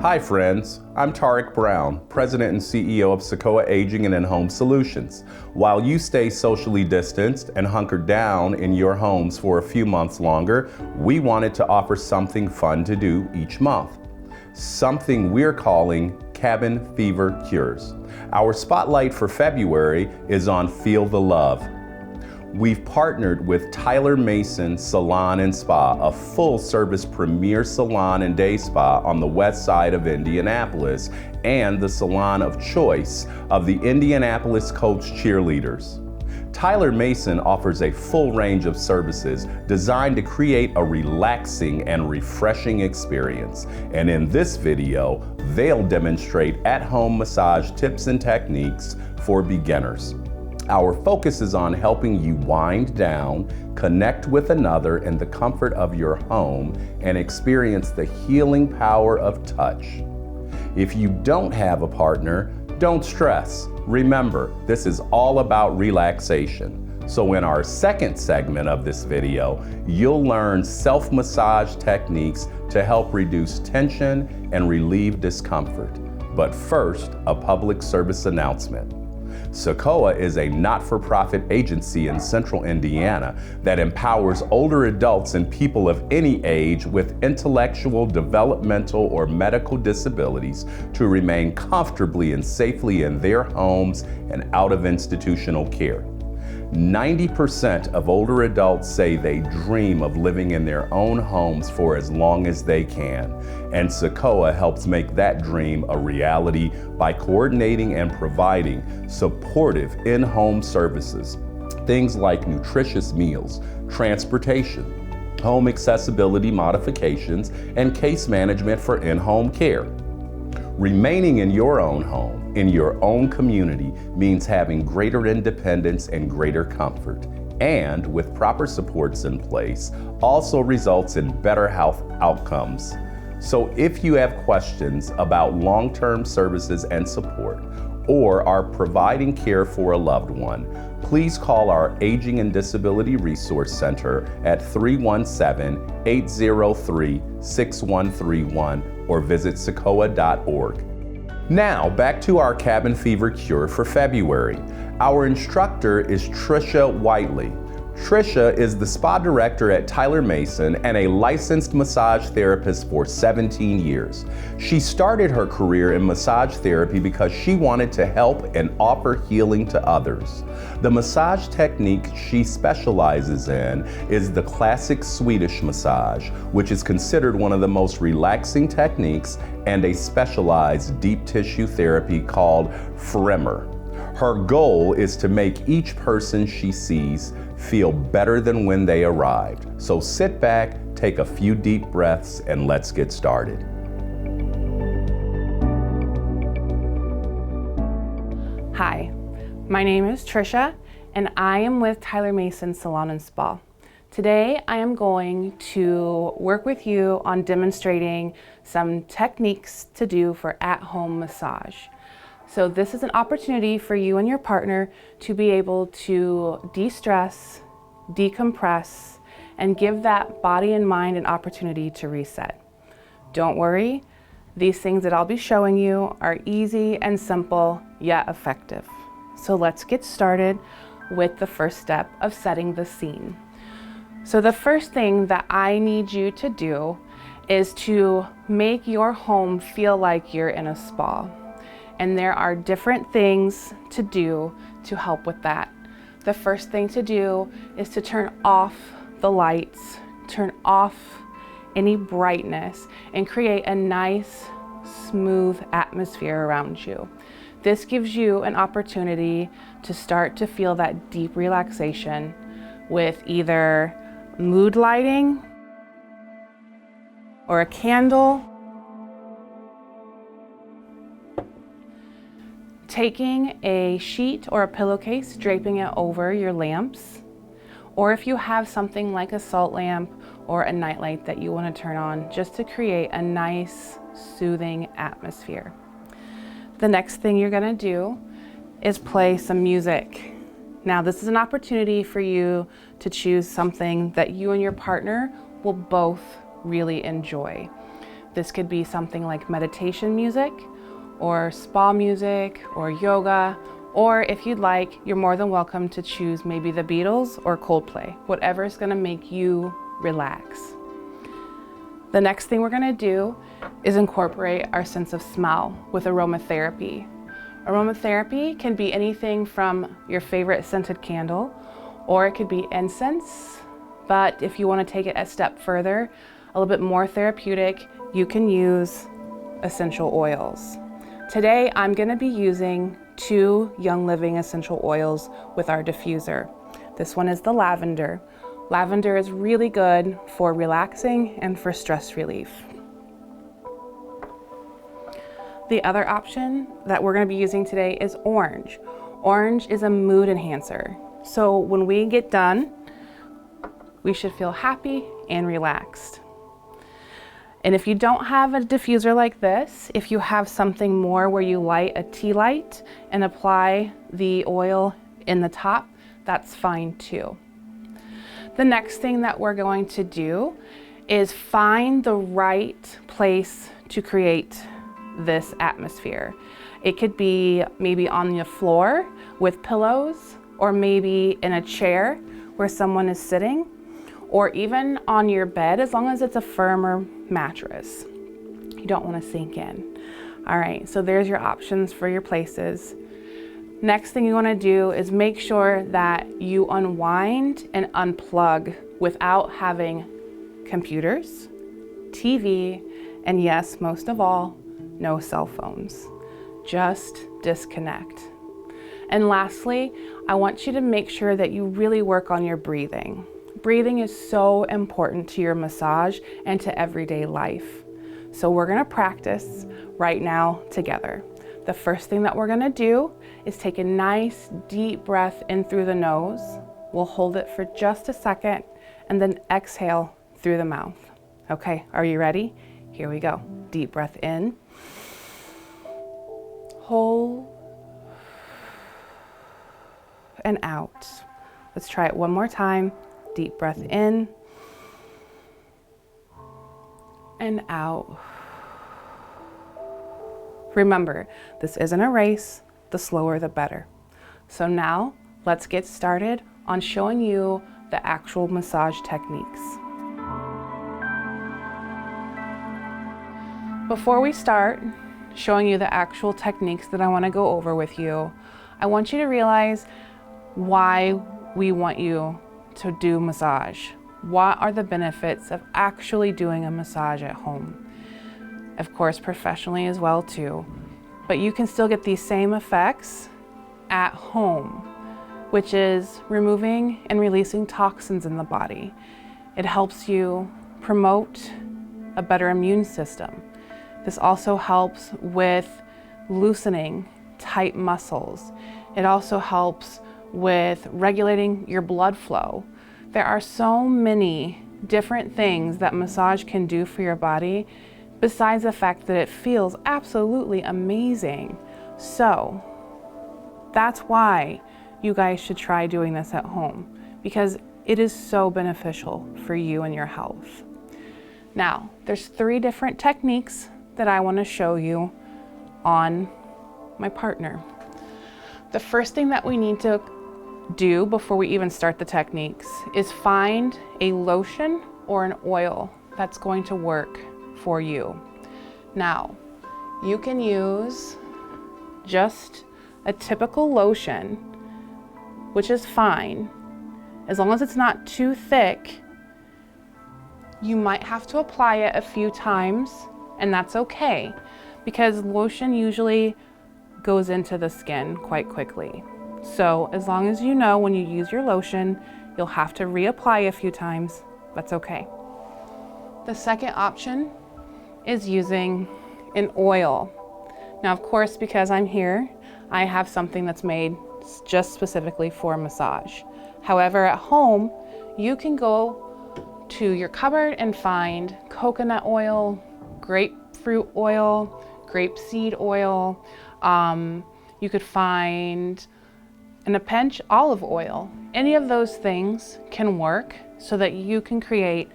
Hi friends, I'm Tariq Brown, President and CEO of CICOA Aging and In-Home Solutions. While you stay socially distanced and hunkered down in your homes for a few months longer, we wanted to offer something fun to do each month. Something we're calling Cabin Fever Cures. Our spotlight for February is on Feel the Love. We've partnered with Tyler Mason Salon and Spa, a full-service premier salon and day spa on the west side of Indianapolis, and the salon of choice of the Indianapolis Colts cheerleaders. Tyler Mason offers a full range of services designed to create a relaxing and refreshing experience. And in this video, they'll demonstrate at-home massage tips and techniques for beginners. Our focus is on helping you wind down, connect with another in the comfort of your home, and experience the healing power of touch. If you don't have a partner, don't stress. Remember, this is all about relaxation. So in our second segment of this video, you'll learn self-massage techniques to help reduce tension and relieve discomfort. But first, a public service announcement. CICOA is a not-for-profit agency in central Indiana that empowers older adults and people of any age with intellectual, developmental, or medical disabilities to remain comfortably and safely in their homes and out of institutional care. 90% of older adults say they dream of living in their own homes for as long as they can, and CICOA helps make that dream a reality by coordinating and providing supportive in-home services, things like nutritious meals, transportation, home accessibility modifications, and case management for in-home care. Remaining in your own home, in your own community, means having greater independence and greater comfort, and with proper supports in place, also results in better health outcomes. So if you have questions about long-term services and support, or are providing care for a loved one, please call our Aging and Disability Resource Center at 317-803-6131 or visit CICOA.org. Now, back to our cabin fever cure for February. Our instructor is Trisha Whiteley. Trisha is the spa director at Tyler Mason and a licensed massage therapist for 17 years. She started her career in massage therapy because she wanted to help and offer healing to others. The massage technique she specializes in is the classic Swedish massage, which is considered one of the most relaxing techniques, and a specialized deep tissue therapy called Fremmer. Her goal is to make each person she sees feel better than when they arrived. So sit back, take a few deep breaths, and let's get started. Hi, my name is Trisha, and I am with Tyler Mason Salon and Spa. Today, I am going to work with you on demonstrating some techniques to do for at-home massage. So this is an opportunity for you and your partner to be able to de-stress, decompress, and give that body and mind an opportunity to reset. Don't worry, these things that I'll be showing you are easy and simple, yet effective. So let's get started with the first step of setting the scene. So the first thing that I need you to do is to make your home feel like you're in a spa. And there are different things to do to help with that. The first thing to do is to turn off the lights, turn off any brightness, and create a nice, smooth atmosphere around you. This gives you an opportunity to start to feel that deep relaxation with either mood lighting or a candle. Taking a sheet or a pillowcase, draping it over your lamps, or if you have something like a salt lamp or a nightlight that you want to turn on, just to create a nice, soothing atmosphere. The next thing you're going to do is play some music. Now, this is an opportunity for you to choose something that you and your partner will both really enjoy. This could be something like meditation music, or spa music, or yoga, or if you'd like, you're more than welcome to choose maybe the Beatles or Coldplay, whatever is gonna make you relax. The next thing we're gonna do is incorporate our sense of smell with aromatherapy. Aromatherapy can be anything from your favorite scented candle, or it could be incense, but if you wanna take it a step further, a little bit more therapeutic, you can use essential oils. Today, I'm gonna be using 2 Young Living essential oils with our diffuser. This one is the lavender. Lavender is really good for relaxing and for stress relief. The other option that we're gonna be using today is orange. Orange is a mood enhancer. So when we get done, we should feel happy and relaxed. And if you don't have a diffuser like this, if you have something more where you light a tea light and apply the oil in the top, that's fine too. The next thing that we're going to do is find the right place to create this atmosphere. It could be maybe on the floor with pillows, or maybe in a chair where someone is sitting, or even on your bed, as long as it's a firmer mattress. You don't want to sink in. All right, so there's your options for your places. Next thing you want to do is make sure that you unwind and unplug without having computers, TV, and yes, most of all, no cell phones. Just disconnect. And lastly, I want you to make sure that you really work on your breathing. Breathing is so important to your massage and to everyday life. So we're gonna practice right now together. The first thing that we're gonna do is take a nice deep breath in through the nose. We'll hold it for just a second and then exhale through the mouth. Okay, are you ready? Here we go. Deep breath in. Hold and out. Let's try it one more time. Deep breath in and out. Remember, this isn't a race. The slower, the better. So now let's get started on showing you the actual massage techniques. Before we start showing you the actual techniques that I want to go over with you, I want you to realize why we want you to do massage. What are the benefits of actually doing a massage at home? Of course, professionally as well too, but you can still get these same effects at home, which is removing and releasing toxins in the body. It helps you promote a better immune system. This also helps with loosening tight muscles. It also helps with regulating your blood flow. There are so many different things that massage can do for your body, besides the fact that it feels absolutely amazing. So that's why you guys should try doing this at home, because it is so beneficial for you and your health. Now, there's 3 different techniques that I want to show you on my partner. The first thing that we need to do before we even start the techniques is find a lotion or an oil that's going to work for you. Now, you can use just a typical lotion, which is fine, as long as it's not too thick. You might have to apply it a few times, and that's okay, because lotion usually goes into the skin quite quickly. So as long as you know when you use your lotion, you'll have to reapply a few times, that's okay. The second option is using an oil. Now, of course, because I'm here, I have something that's made just specifically for massage. However, at home, you can go to your cupboard and find coconut oil, grapefruit oil, grapeseed oil. You could find, in a pinch, olive oil. Any of those things can work so that you can create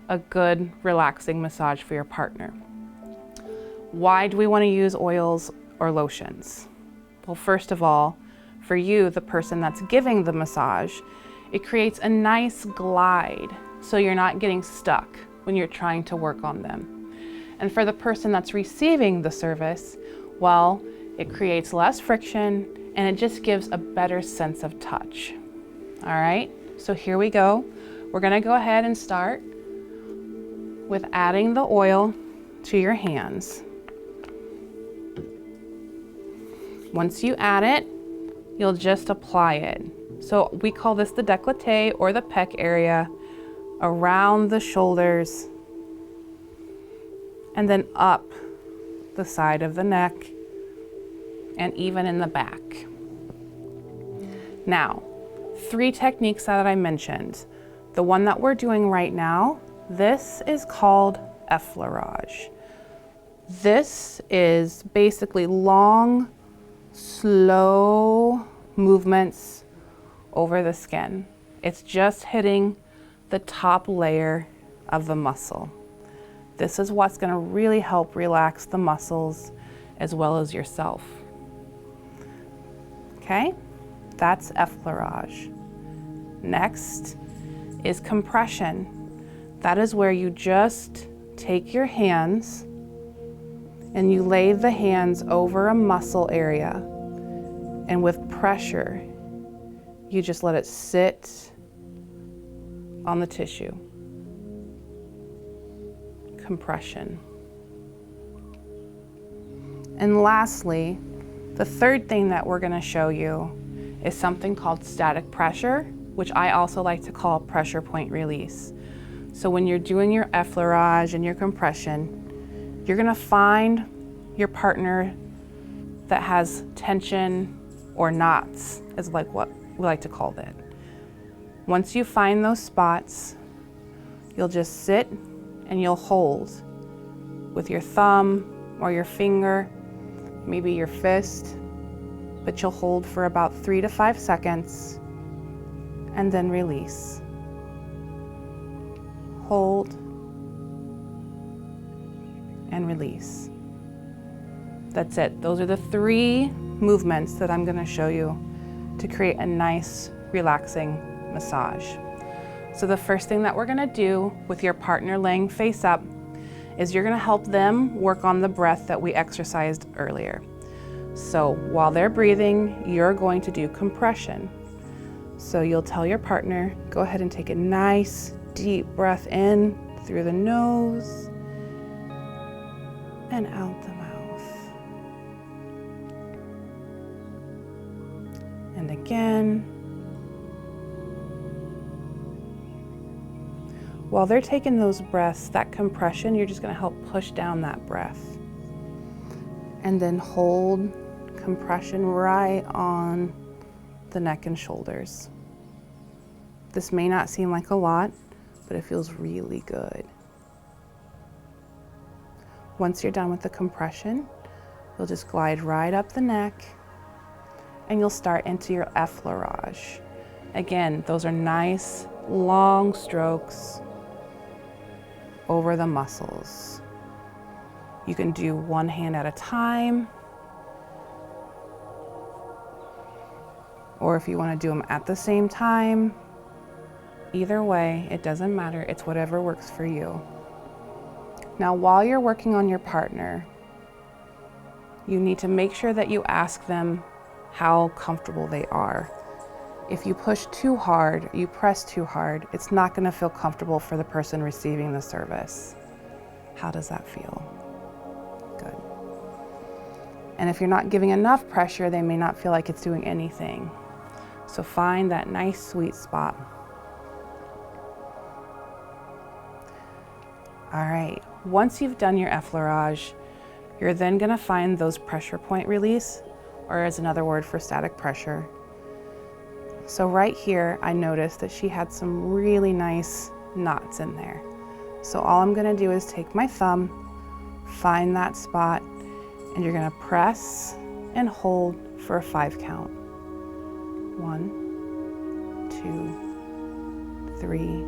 a good, relaxing massage for your partner. Why do we want to use oils or lotions? Well, first of all, for you, the person that's giving the massage, it creates a nice glide so you're not getting stuck when you're trying to work on them. And for the person that's receiving the service, well, it creates less friction and it just gives a better sense of touch. All right, so here we go. We're gonna go ahead and start with adding the oil to your hands. Once you add it, you'll just apply it. So we call this the décolleté or the pec area, around the shoulders, and then up the side of the neck, and even in the back. Now, 3 techniques that I mentioned. The one that we're doing right now, this is called effleurage. This is basically long, slow movements over the skin. It's just hitting the top layer of the muscle. This is what's going to really help relax the muscles as well as yourself. Okay, that's effleurage. Next is compression. That is where you just take your hands and you lay the hands over a muscle area, and with pressure, you just let it sit on the tissue. Compression. And lastly, the third thing that we're going to show you is something called static pressure, which I also like to call pressure point release. So when you're doing your effleurage and your compression, you're going to find your partner that has tension or knots, is like what we like to call that. Once you find those spots, you'll just sit and you'll hold with your thumb or your finger, maybe your fist, but you'll hold for about 3 to 5 seconds and then release. Hold and release. That's it. Those are the 3 movements that I'm going to show you to create a nice, relaxing massage. So the first thing that we're going to do with your partner laying face up is you're going to help them work on the breath that we exercised earlier. So while they're breathing, you're going to do compression. So you'll tell your partner, go ahead and take a nice deep breath in through the nose and out the mouth. And again. While they're taking those breaths, that compression, you're just going to help push down that breath. And then hold compression right on the neck and shoulders. This may not seem like a lot, but it feels really good. Once you're done with the compression, you'll just glide right up the neck and you'll start into your effleurage. Again, those are nice, long strokes over the muscles. You can do one hand at a time, or if you want to do them at the same time, either way, it doesn't matter. It's whatever works for you. Now, while you're working on your partner, you need to make sure that you ask them how comfortable they are. If you push too hard, you press too hard, it's not going to feel comfortable for the person receiving the service. How does that feel? Good. And if you're not giving enough pressure, they may not feel like it's doing anything. So find that nice sweet spot. All right, once you've done your effleurage, you're then going to find those pressure point release, or as another word for static pressure. So right here, I noticed that she had some really nice knots in there. So all I'm going to do is take my thumb, find that spot, and you're going to press and hold for a 5 count. 1, 2, 3,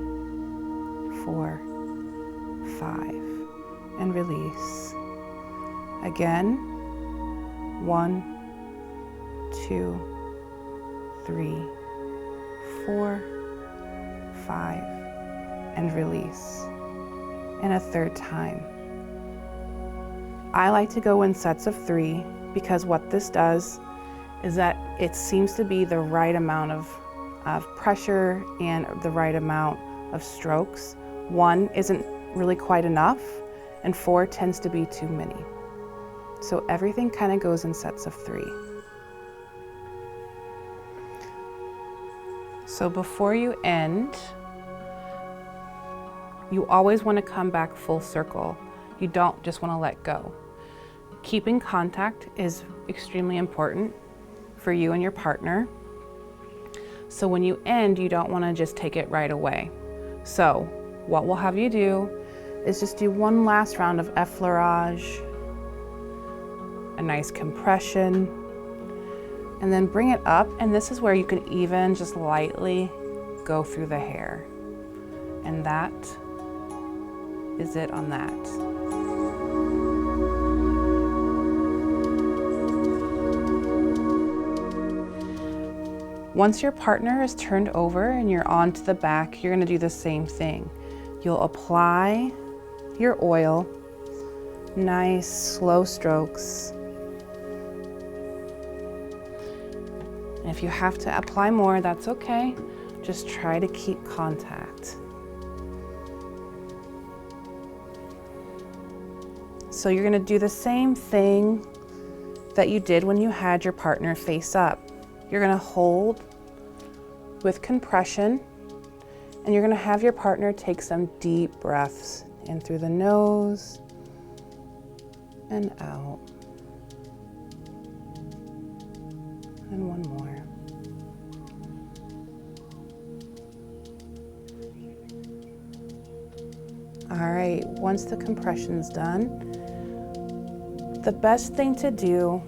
4, 5, and release. Again, 1, 2, 3, 4, 5, and release. And a third time. I like to go in sets of 3 because what this does is that it seems to be the right amount of pressure and the right amount of strokes. 1 isn't really quite enough, and 4 tends to be too many. So everything kind of goes in sets of 3. So before you end, you always want to come back full circle. You don't just want to let go. Keeping contact is extremely important for you and your partner. So when you end, you don't want to just take it right away. So what we'll have you do is just do one last round of effleurage, a nice compression, and then bring it up. And this is where you can even just lightly go through the hair. And that is it on that. Once your partner is turned over and you're onto the back, you're going to do the same thing. You'll apply your oil, nice slow strokes. And if you have to apply more, that's okay. Just try to keep contact. So you're going to do the same thing that you did when you had your partner face up. You're going to hold with compression, and you're going to have your partner take some deep breaths in through the nose and out. And one more. All right, once the compression's done, the best thing to do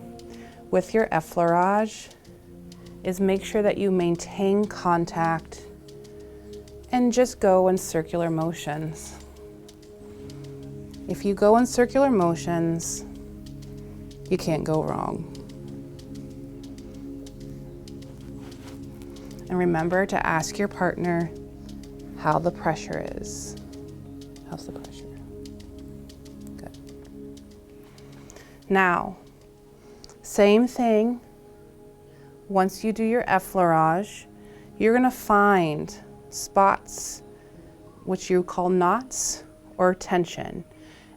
with your effleurage is make sure that you maintain contact and just go in circular motions. If you go in circular motions, you can't go wrong. And remember to ask your partner how the pressure is. How's the pressure? Good. Now, same thing. Once you do your effleurage, you're going to find spots which you call knots or tension.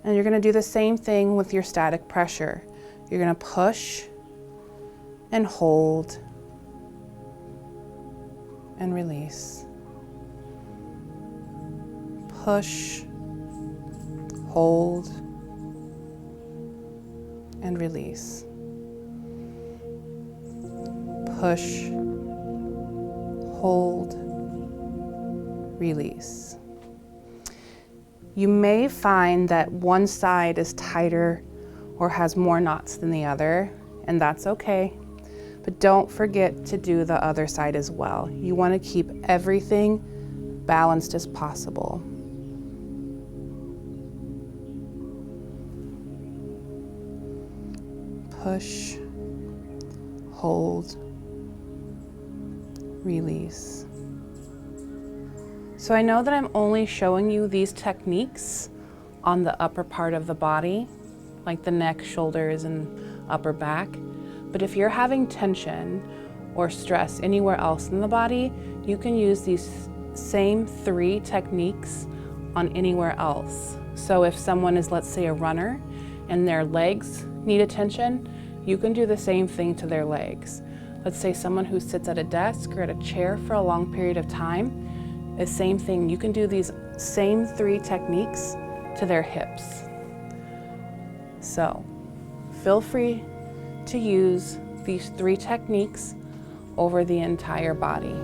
And you're going to do the same thing with your static pressure. You're going to push and hold and release. Push, hold, and release. Push, hold, release. You may find that one side is tighter or has more knots than the other, and that's okay. But don't forget to do the other side as well. You want to keep everything balanced as possible. Push, hold, release. So I know that I'm only showing you these techniques on the upper part of the body, like the neck, shoulders, and upper back. But if you're having tension or stress anywhere else in the body, you can use these same 3 techniques on anywhere else. So if someone is, let's say, a runner and their legs need attention, you can do the same thing to their legs. Let's say someone who sits at a desk or at a chair for a long period of time, the same thing. You can do these same 3 techniques to their hips. So feel free to use these 3 techniques over the entire body.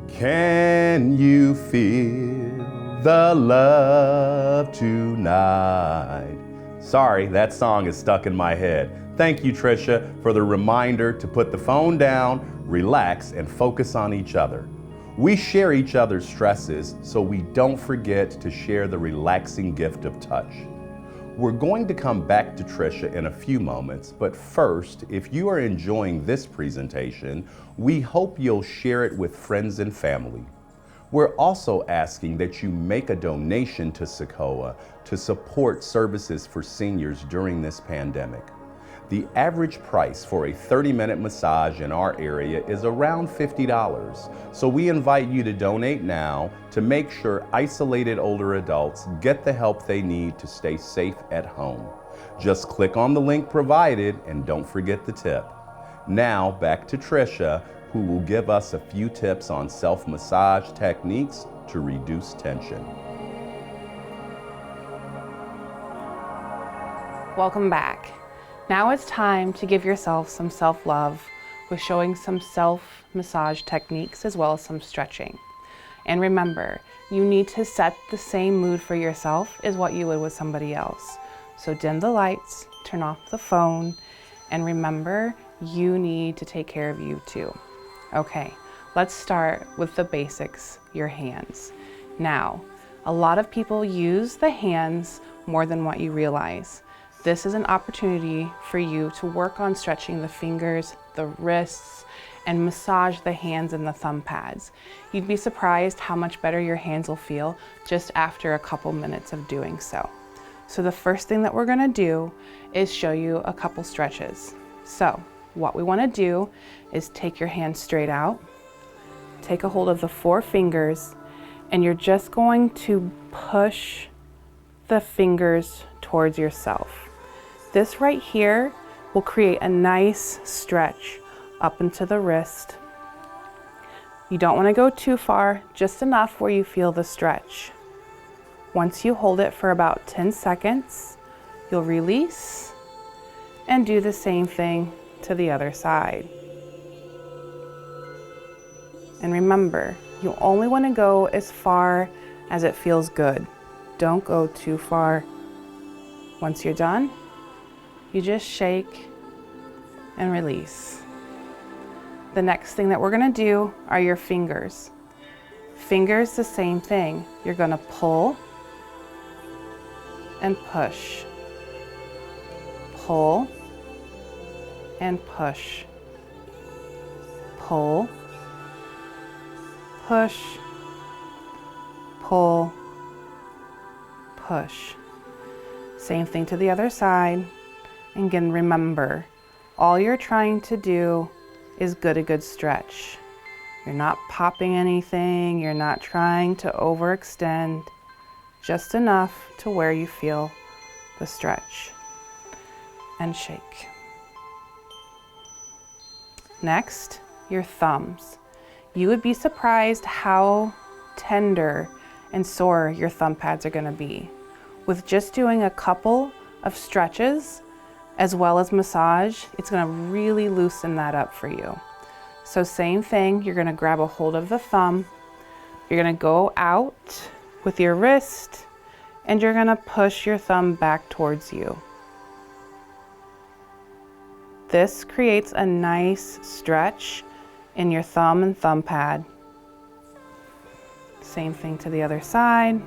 Can you feel the love tonight? Sorry, that song is stuck in my head. Thank you, Trisha, for the reminder to put the phone down, relax, and focus on each other. We share each other's stresses, so we don't forget to share the relaxing gift of touch. We're going to come back to Tricia in a few moments, but first, if you are enjoying this presentation, we hope you'll share it with friends and family. We're also asking that you make a donation to CICOA to support services for seniors during this pandemic. The average price for a 30-minute massage in our area is around $50, so we invite you to donate now to make sure isolated older adults get the help they need to stay safe at home. Just click on the link provided and don't forget the tip. Now back to Tricia, who will give us a few tips on self-massage techniques to reduce tension. Welcome back. Now it's time to give yourself some self-love with showing some self-massage techniques as well as some stretching. And remember, you need to set the same mood for yourself as what you would with somebody else. So dim the lights, turn off the phone, and remember, you need to take care of you too. Okay, let's start with the basics, your hands. Now, a lot of people use the hands more than what you realize. This is an opportunity for you to work on stretching the fingers, the wrists, and massage the hands and the thumb pads. You'd be surprised how much better your hands will feel just after a couple minutes of doing so. So the first thing that we're gonna do is show you a couple stretches. So what we wanna do is take your hand straight out, take a hold of the 4 fingers, and you're just going to push the fingers towards yourself. This right here will create a nice stretch up into the wrist. You don't want to go too far, just enough where you feel the stretch. Once you hold it for about 10 seconds, you'll release and do the same thing to the other side. And remember, you only want to go as far as it feels good. Don't go too far. Once you're done, you just shake and release. The next thing that we're gonna do are your fingers. Fingers, the same thing. You're gonna pull and push. Pull and push. Pull, push, pull, push. Same thing to the other side. And again, remember, all you're trying to do is get a good stretch. You're not popping anything, you're not trying to overextend, just enough to where you feel the stretch. And shake. Next, your thumbs. You would be surprised how tender and sore your thumb pads are gonna be. With just doing a couple of stretches, as well as massage, it's gonna really loosen that up for you. So same thing, you're gonna grab a hold of the thumb, you're gonna go out with your wrist, and you're gonna push your thumb back towards you. This creates a nice stretch in your thumb and thumb pad. Same thing to the other side.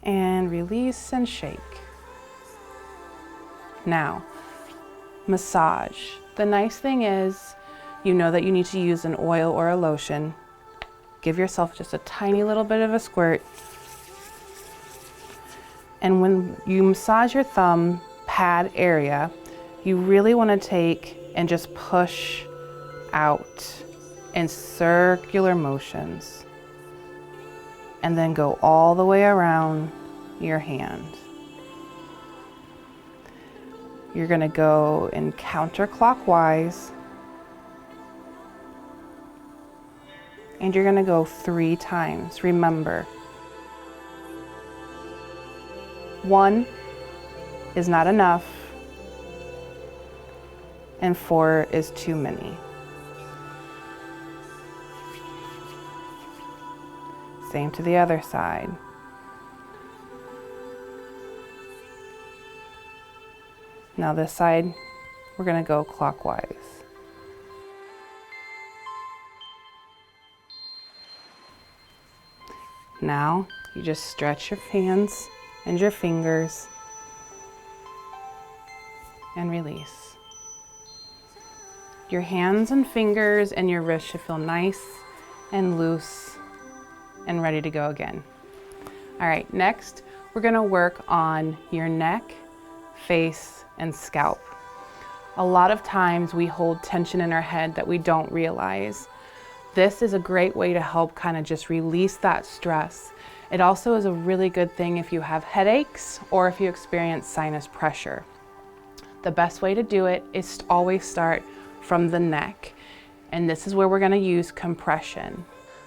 And release and shake. Now, massage. The nice thing is, you know that you need to use an oil or a lotion. Give yourself just a tiny little bit of a squirt. And when you massage your thumb pad area, you really want to take and just push out in circular motions. And then go all the way around your hand. You're gonna go in counterclockwise, and you're gonna go 3 times. Remember, 1 is not enough, and 4 is too many. Same to the other side. Now this side, we're gonna go clockwise. Now you just stretch your hands and your fingers and release. Your hands and fingers and your wrist should feel nice and loose and ready to go again. All right, next we're gonna work on your neck, face, and scalp. A lot of times we hold tension in our head that we don't realize. This is a great way to help kind of just release that stress. It also is a really good thing if you have headaches or if you experience sinus pressure. The best way to do it is to always start from the neck. And this is where we're gonna use compression.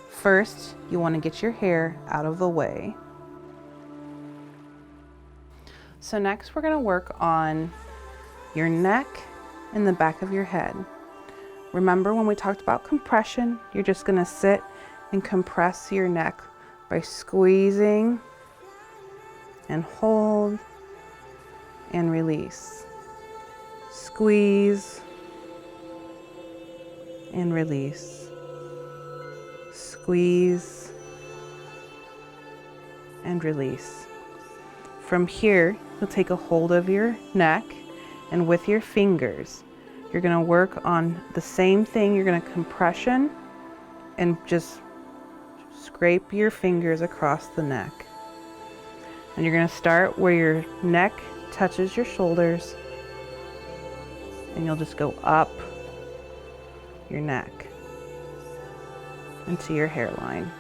First, you wanna get your hair out of the way. So next we're gonna work on your neck and the back of your head. Remember when we talked about compression, you're just gonna sit and compress your neck by squeezing and hold and release. Squeeze and release. Squeeze and release. From here, you'll take a hold of your neck, and with your fingers, you're gonna work on the same thing. You're gonna compression and just scrape your fingers across the neck. And you're gonna start where your neck touches your shoulders, and you'll just go up your neck into your hairline.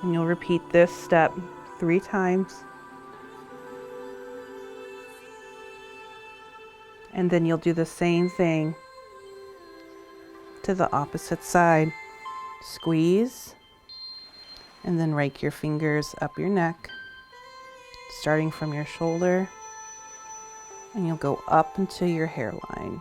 And you'll repeat this step 3 times. And then you'll do the same thing to the opposite side. Squeeze, and then rake your fingers up your neck, starting from your shoulder, and you'll go up into your hairline.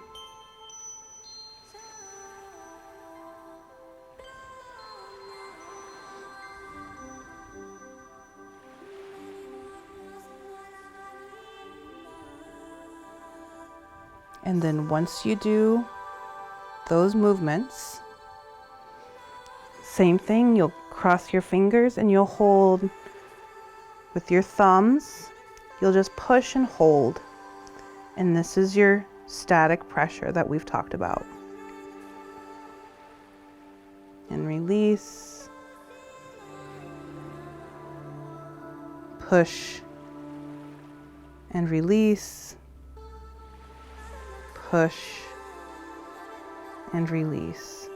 And then once you do those movements, same thing, you'll cross your fingers and you'll hold with your thumbs. You'll just push and hold. And this is your static pressure that we've talked about. And release. Push and release. Push and release.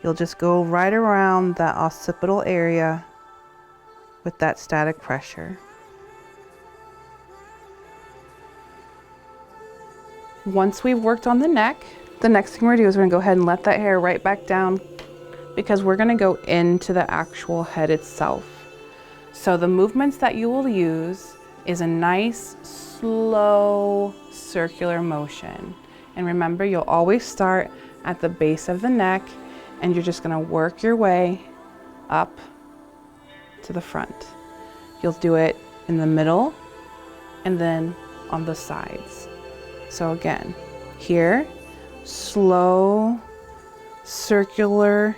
You'll just go right around that occipital area with that static pressure. Once we've worked on the neck, the next thing we're gonna do is we're gonna go ahead and let that hair right back down, because we're gonna go into the actual head itself. So the movements that you will use is a nice, slow, circular motion. And remember, you'll always start at the base of the neck, and you're just gonna work your way up to the front. You'll do it in the middle and then on the sides. So again, here, slow, circular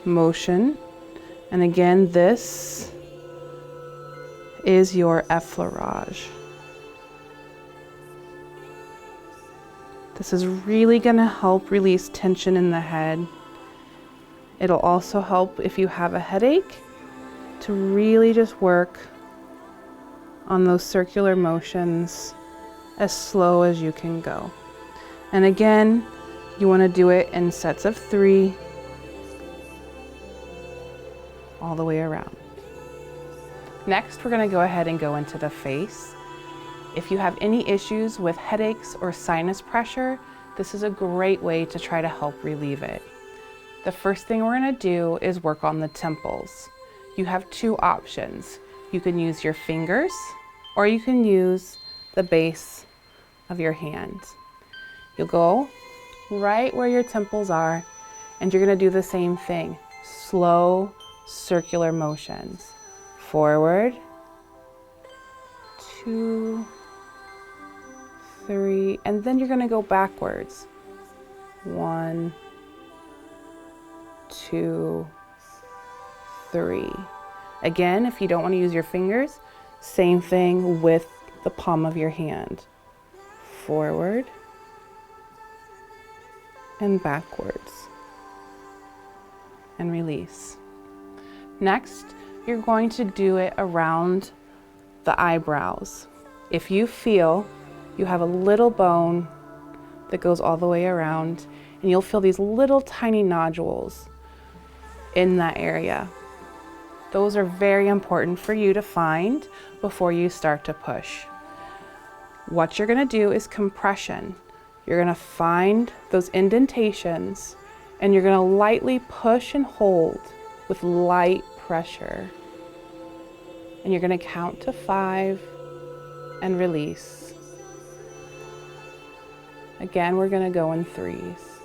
motion. And again, this is your effleurage. This is really gonna help release tension in the head. It'll also help if you have a headache to really just work on those circular motions as slow as you can go. And again, you wanna do it in sets of 3 all the way around. Next, we're gonna go ahead and go into the face. If you have any issues with headaches or sinus pressure, this is a great way to try to help relieve it. The first thing we're gonna do is work on the temples. You have 2 options. You can use your fingers, or you can use the base of your hand. You'll go right where your temples are, and you're gonna do the same thing. Slow, circular motions. Forward, 2, 3, and then you're gonna go backwards. 1, 2, 3. Again, if you don't want to use your fingers, same thing with the palm of your hand. Forward and backwards. And release. Next, you're going to do it around the eyebrows. If you feel you have a little bone that goes all the way around, and you'll feel these little tiny nodules in that area. Those are very important for you to find before you start to push. What you're gonna do is compression. You're gonna find those indentations and you're gonna lightly push and hold with light pressure. And you're gonna count to 5 and release. Again, we're gonna go in 3s.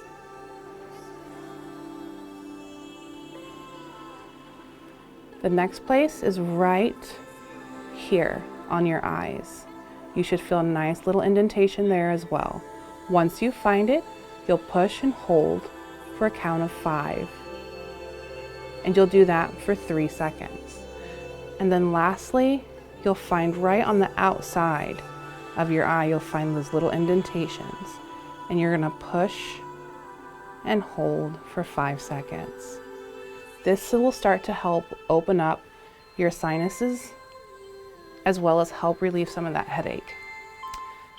The next place is right here on your eyes. You should feel a nice little indentation there as well. Once you find it, you'll push and hold for a count of 5. And you'll do that for 3 seconds. And then lastly, you'll find right on the outside of your eye, you'll find those little indentations. And you're gonna push and hold for 5 seconds. This will start to help open up your sinuses as well as help relieve some of that headache.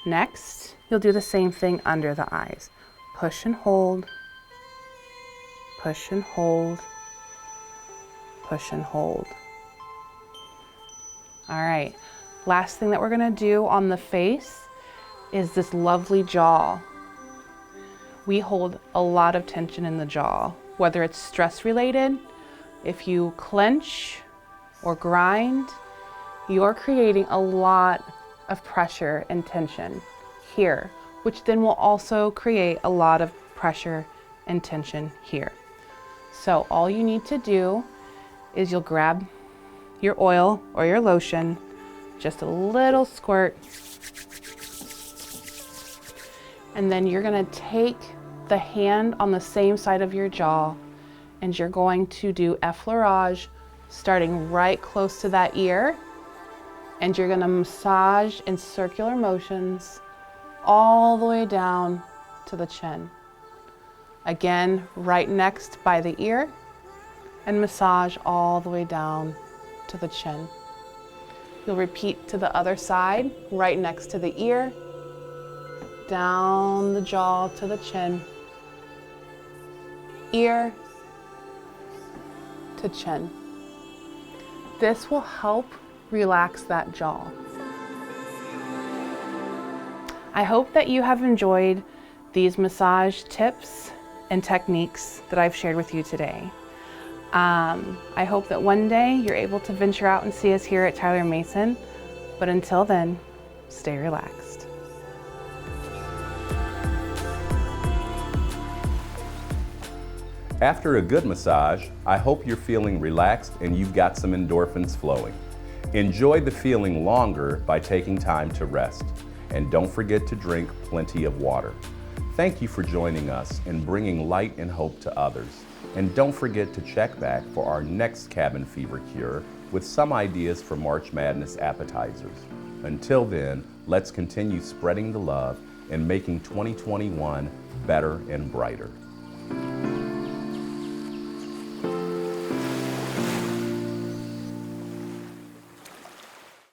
Next, you'll do the same thing under the eyes. Push and hold, push and hold, push and hold. All right, last thing that we're gonna do on the face is this lovely jaw. We hold a lot of tension in the jaw, whether it's stress related. If you clench or grind, you're creating a lot of pressure and tension here, which then will also create a lot of pressure and tension here. So all you need to do is you'll grab your oil or your lotion, just a little squirt, and then you're gonna take the hand on the same side of your jaw and you're going to do effleurage starting right close to that ear, and you're gonna massage in circular motions all the way down to the chin. Again, right next by the ear, and massage all the way down to the chin. You'll repeat to the other side, right next to the ear, down the jaw to the chin, ear to chin. This will help relax that jaw. I hope that you have enjoyed these massage tips and techniques that I've shared with you today. I hope that one day you're able to venture out and see us here at Tyler Mason, but until then, stay relaxed. After a good massage, I hope you're feeling relaxed and you've got some endorphins flowing. Enjoy the feeling longer by taking time to rest. And don't forget to drink plenty of water. Thank you for joining us and bringing light and hope to others. And don't forget to check back for our next cabin fever cure with some ideas for March Madness appetizers. Until then, let's continue spreading the love and making 2021 better and brighter.